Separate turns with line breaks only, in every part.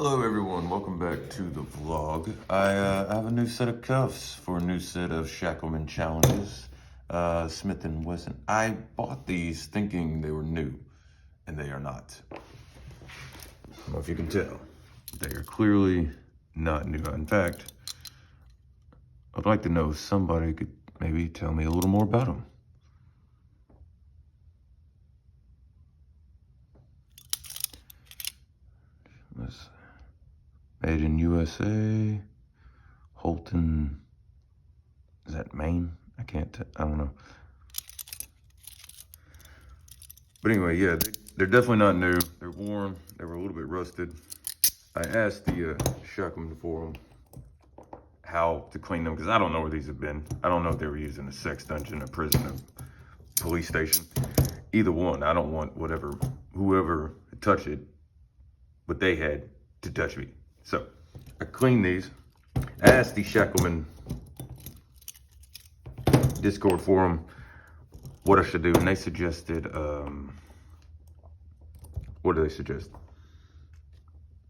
Hello everyone, welcome back to the vlog. I have a new set of cuffs for a new set of Shackleman challenges, Smith & Wesson. I bought these thinking they were new, and they are not. I don't know if you can tell. They are clearly not new. In fact, I'd like to know if somebody could maybe tell me a little more about them. Made in USA, Holton, is that Maine? I don't know. But anyway, yeah, they're definitely not new. They're worn, they were a little bit rusted. I asked the Shackleman for them how to clean them, because I don't know where these have been. I don't know if they were used in a sex dungeon, a prison, a police station. Either one, I don't want whoever touched it, what they had to touch me. So I cleaned these. I asked the Shackleman Discord forum what I should do, and they suggested, what do they suggest?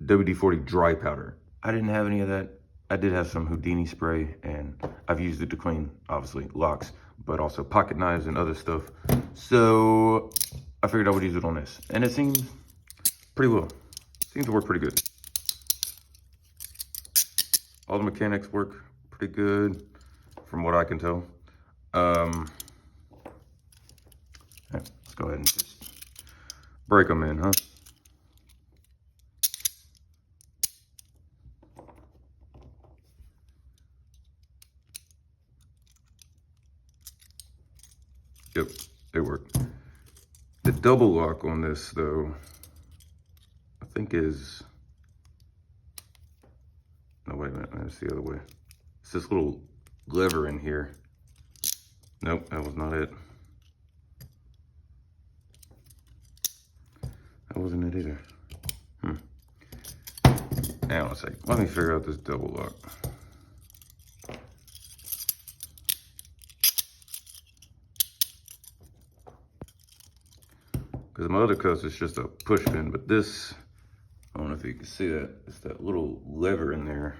WD-40 dry powder. I didn't have any of that. I did have some Houdini spray, and I've used it to clean, obviously, locks, but also pocket knives and other stuff. So I figured I would use it on this, and it seems pretty well. Seems to work pretty good. All the mechanics work pretty good, from what I can tell. Let's go ahead and just break them in, huh? Yep, they work. The double lock on this, though, I think is, no, wait a minute, that's the other way. It's this little lever in here. Nope, that was not it. That wasn't it either. Hang on a sec. Let me figure out this double lock. Because my other cuffs is just a push pin, but this, I don't know if you can see that. It's that little lever in there.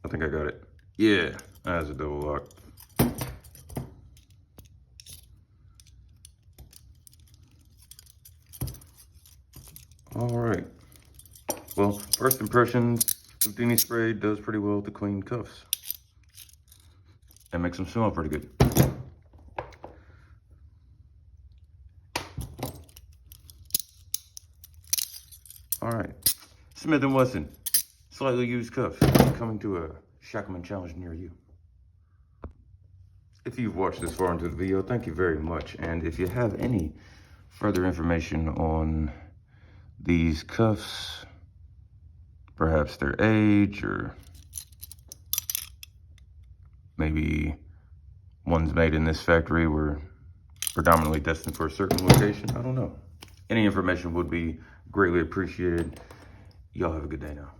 I think I got it. Yeah, that's a double lock. All right. Well, first impressions, Houdini spray does pretty well to clean cuffs. And makes them smell pretty good. All right. Smith & Wesson, slightly used cuffs, coming to a Shackleman challenge near you. If you've watched this far into the video, thank you very much. And if you have any further information on these cuffs, perhaps their age, or maybe ones made in this factory were predominantly destined for a certain location, I don't know. Any information would be greatly appreciated. Y'all have a good day now.